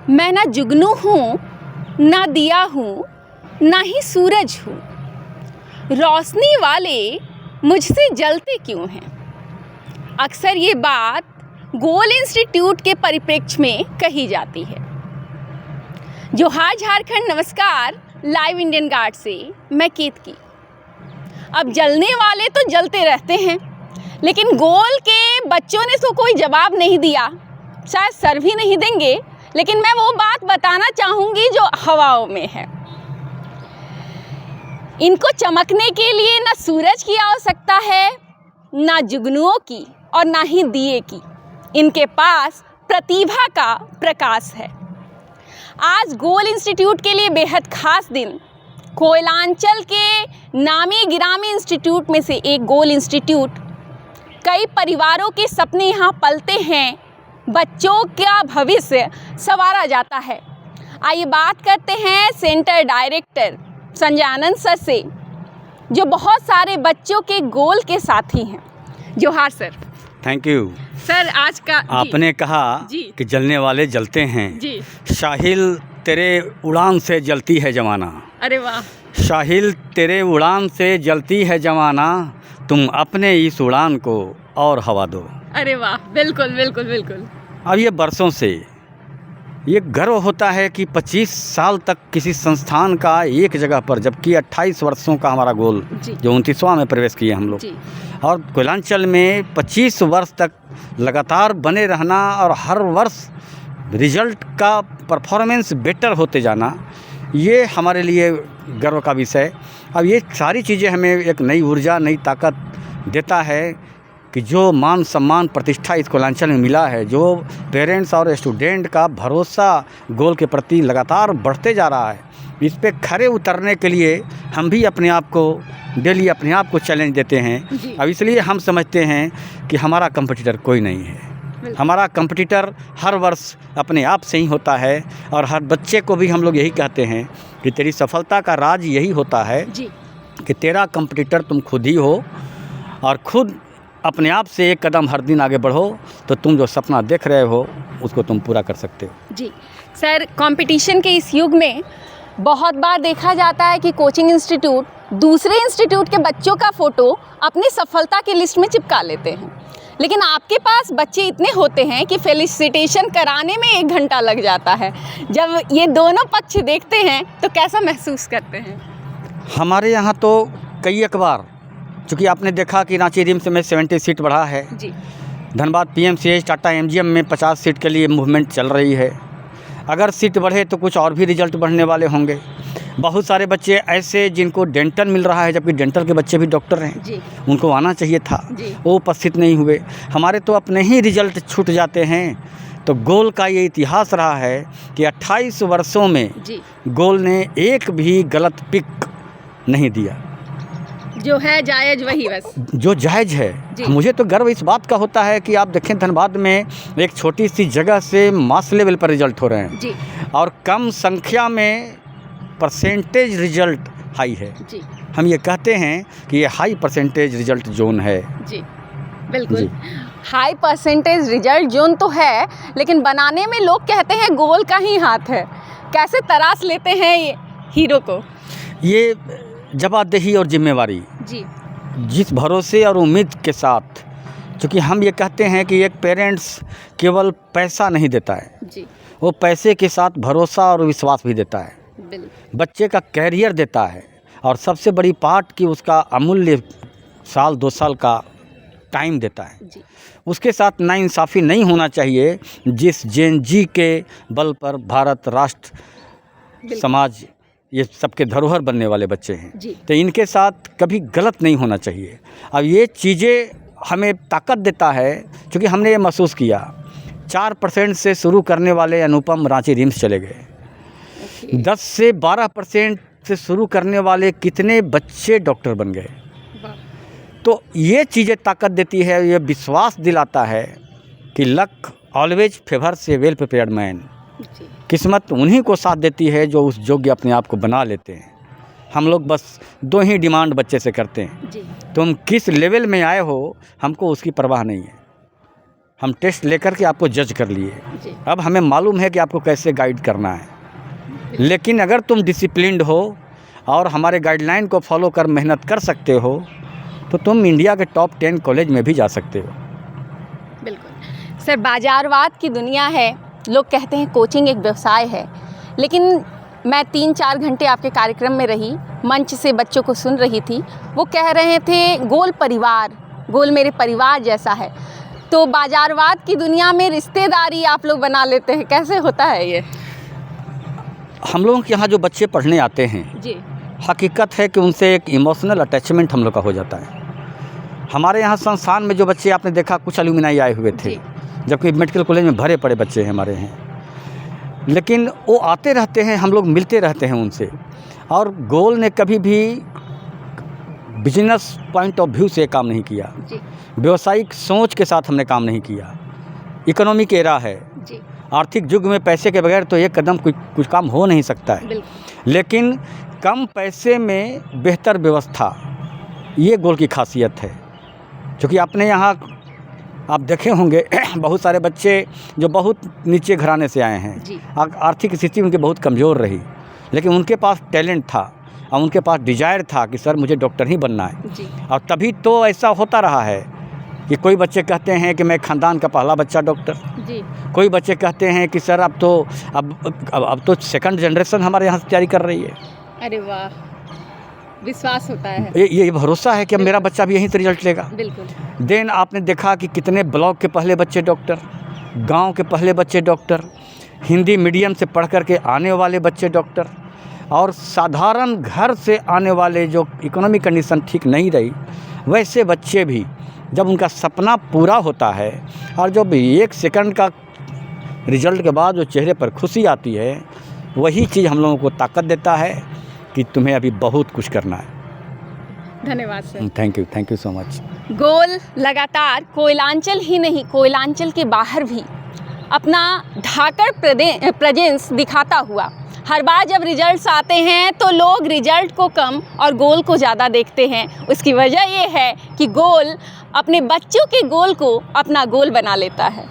मैं ना जुगनू हूँ, ना दिया हूँ, ना ही सूरज हूँ। रोशनी वाले मुझसे जलते क्यों हैं? अक्सर ये बात गोल इंस्टीट्यूट के परिप्रेक्ष्य में कही जाती है। जोहार झारखंड, नमस्कार। लाइव इंडियन गार्ड से मैं केतकी। अब जलने वाले तो जलते रहते हैं, लेकिन गोल के बच्चों ने तो कोई जवाब नहीं दिया, शायद सर भी नहीं देंगे। लेकिन मैं वो बात बताना चाहूँगी जो हवाओं में है। इनको चमकने के लिए ना सूरज की आवश्यकता है, ना जुगनुओं की और ना ही दिए की। इनके पास प्रतिभा का प्रकाश है। आज गोल इंस्टीट्यूट के लिए बेहद खास दिन। कोयलांचल के नामी गिरामी इंस्टीट्यूट में से एक गोल इंस्टीट्यूट। कई परिवारों के सपने यहाँ पलते हैं, बच्चों का भविष्य संवारा जाता है। आइए बात करते हैं सेंटर डायरेक्टर संजय आनंद सर से, जो बहुत सारे बच्चों के गोल के साथी हैं। जोहार सर। Thank you sir. आज का आपने कहा जी कि जलने वाले जलते हैं जी। शाहिल तेरे उड़ान से जलती है जमाना। अरे वाह। शाहिल तेरे उड़ान से जलती है जमाना, तुम अपने इस उड़ान को और हवा दो। अरे वाह, बिल्कुल बिल्कुल बिल्कुल। अब ये बरसों से ये गर्व होता है कि 25 साल तक किसी संस्थान का एक जगह पर, जबकि 28 वर्षों का हमारा गोल जो 29वां में प्रवेश किए हम लोग, और कोयलांचल में 25 वर्ष तक लगातार बने रहना और हर वर्ष रिजल्ट का परफॉर्मेंस बेटर होते जाना, ये हमारे लिए गर्व का विषय। अब ये सारी चीज़ें हमें एक नई ऊर्जा, नई ताकत देता है कि जो मान सम्मान प्रतिष्ठा इस कोयलांचल में मिला है, जो पेरेंट्स और स्टूडेंट का भरोसा गोल के प्रति लगातार बढ़ते जा रहा है, इस पे खरे उतरने के लिए हम भी अपने आप को डेली अपने आप को चैलेंज देते हैं। अब इसलिए हम समझते हैं कि हमारा कंपटीटर कोई नहीं है। हमारा कंपटीटर हर वर्ष अपने आप से ही होता है, और हर बच्चे को भी हम लोग यही कहते हैं कि तेरी सफलता का राज यही होता है कि तेरा कंपटीटर तुम खुद ही हो, और खुद अपने आप से एक कदम हर दिन आगे बढ़ो, तो तुम जो सपना देख रहे हो उसको तुम पूरा कर सकते हो। जी सर, कंपटीशन के इस युग में बहुत बार देखा जाता है कि कोचिंग इंस्टीट्यूट दूसरे इंस्टीट्यूट के बच्चों का फ़ोटो अपनी सफलता की लिस्ट में चिपका लेते हैं, लेकिन आपके पास बच्चे इतने होते हैं कि फेलिसिटेशन कराने में 1 घंटा लग जाता है। जब ये दोनों पक्ष देखते हैं तो कैसा महसूस करते हैं? हमारे यहाँ तो कई अखबार, चूँकि आपने देखा कि रांची रिम्स में 70 सीट बढ़ा है जी। धनबाद PMCH टाटा MGM में 50 सीट के लिए मूवमेंट चल रही है। अगर सीट बढ़े तो कुछ और भी रिजल्ट बढ़ने वाले होंगे। बहुत सारे बच्चे ऐसे जिनको डेंटल मिल रहा है, जबकि डेंटल के बच्चे भी डॉक्टर हैं जी। उनको आना चाहिए था, वो उपस्थित नहीं हुए। हमारे तो अपने ही रिजल्ट छूट जाते हैं। तो गोल का ये इतिहास रहा है कि 28 वर्षों में गोल ने एक भी गलत पिक नहीं दिया। जो है जायज़ वही बस, जो जायज़ है। मुझे तो गर्व इस बात का होता है कि आप देखें धनबाद में एक छोटी सी जगह से मास लेवल पर रिजल्ट हो रहे हैं जी। और कम संख्या में परसेंटेज रिजल्ट हाई है जी। हम ये कहते हैं कि ये हाई परसेंटेज रिजल्ट जोन है जी। बिल्कुल जी। हाई परसेंटेज रिजल्ट जोन तो है, लेकिन बनाने में लोग कहते हैं गोल का ही हाथ है। कैसे तराश लेते हैं ये हीरो को? ये जवाबदेही और जिम्मेवारी जी, जिस भरोसे और उम्मीद के साथ, क्योंकि हम ये कहते हैं कि एक पेरेंट्स केवल पैसा नहीं देता है जी, वो पैसे के साथ भरोसा और विश्वास भी देता है, बच्चे का कैरियर देता है, और सबसे बड़ी पार्ट कि उसका अमूल्य 1-2 साल का टाइम देता है जी। उसके साथ नाइंसाफ़ी नहीं होना चाहिए। जिस जेन-जी के बल पर भारत राष्ट्र समाज ये सबके धरोहर बनने वाले बच्चे हैं, तो इनके साथ कभी गलत नहीं होना चाहिए। अब ये चीज़ें हमें ताकत देता है, क्योंकि हमने ये महसूस किया। 4% से शुरू करने वाले अनुपम रांची रिम्स चले गए। 10 से 12% से शुरू करने वाले कितने बच्चे डॉक्टर बन गए। तो ये चीज़ें ताकत देती है, ये विश्वास दिलाता है कि लक ऑलवेज फेवर्स ए वेल प्रिपेयर्ड मैन। किस्मत उन्हीं को साथ देती है जो उस योग्य अपने आप को बना लेते हैं। हम लोग बस 2 ही डिमांड बच्चे से करते हैं, तुम किस लेवल में आए हो हमको उसकी परवाह नहीं है। हम टेस्ट लेकर के आपको जज कर लिए। अब हमें मालूम है कि आपको कैसे गाइड करना है, लेकिन अगर तुम डिसिप्लिन्ड हो और हमारे गाइडलाइन को फॉलो कर मेहनत कर सकते हो तो तुम इंडिया के टॉप 10 कॉलेज में भी जा सकते हो। बिल्कुल सर, बाजारवाद की दुनिया है, लोग कहते हैं कोचिंग एक व्यवसाय है, लेकिन मैं 3-4 घंटे आपके कार्यक्रम में रही, मंच से बच्चों को सुन रही थी, वो कह रहे थे गोल परिवार, गोल मेरे परिवार जैसा है। तो बाजारवाद की दुनिया में रिश्तेदारी आप लोग बना लेते हैं, कैसे होता है ये? हम लोगों के यहाँ जो बच्चे पढ़ने आते हैं जी, हकीकत है कि उनसे एक इमोशनल अटैचमेंट हम लोग का हो जाता है। हमारे यहाँ संस्थान में जो बच्चे आपने देखा, कुछ अलुमिनाई आए हुए थे, जबकि मेडिकल कॉलेज में भरे पड़े बच्चे हैं हमारे हैं, लेकिन वो आते रहते हैं, हम लोग मिलते रहते हैं उनसे। और गोल ने कभी भी बिजनेस पॉइंट ऑफ व्यू से काम नहीं किया, व्यवसायिक सोच के साथ हमने काम नहीं किया। इकोनॉमिक एरा है, आर्थिक युग में पैसे के बगैर तो एक कदम कुछ काम हो नहीं सकता है, लेकिन कम पैसे में बेहतर व्यवस्था, ये गोल की खासियत है। क्योंकि अपने यहाँ आप देखे होंगे बहुत सारे बच्चे जो बहुत नीचे घराने से आए हैं, आर्थिक स्थिति उनकी बहुत कमज़ोर रही, लेकिन उनके पास टैलेंट था और उनके पास डिज़ायर था कि सर मुझे डॉक्टर ही बनना है। और तभी तो ऐसा होता रहा है कि कोई बच्चे कहते हैं कि मैं ख़ानदान का पहला बच्चा डॉक्टर, कोई बच्चे कहते हैं कि सर अब तो सेकंड जनरेशन हमारे यहाँ से तैयारी कर रही है। अरे वाह, विश्वास होता है, ये भरोसा है कि अब मेरा बच्चा भी यहीं से रिजल्ट लेगा। बिल्कुल। देन आपने देखा कि कितने ब्लॉक के पहले बच्चे डॉक्टर, गांव के पहले बच्चे डॉक्टर, हिंदी मीडियम से पढ़ कर के आने वाले बच्चे डॉक्टर, और साधारण घर से आने वाले जो इकोनॉमिक कंडीशन ठीक नहीं रही, वैसे बच्चे भी जब उनका सपना पूरा होता है और जब 1 सेकंड का रिजल्ट के बाद जो चेहरे पर खुशी आती है, वही चीज़ हम लोगों को ताकत देता है कि तुम्हें अभी बहुत कुछ करना है। धन्यवाद sir. Thank you so much. Goal लगातार कोयलांचल ही नहीं, कोयलांचल के बाहर भी अपना धाकड़ प्रेजेंस दिखाता हुआ, हर बार जब रिजल्ट्स आते हैं तो लोग रिजल्ट को कम और गोल को ज़्यादा देखते हैं। उसकी वजह ये है कि गोल अपने बच्चों के गोल को अपना गोल बना लेता है।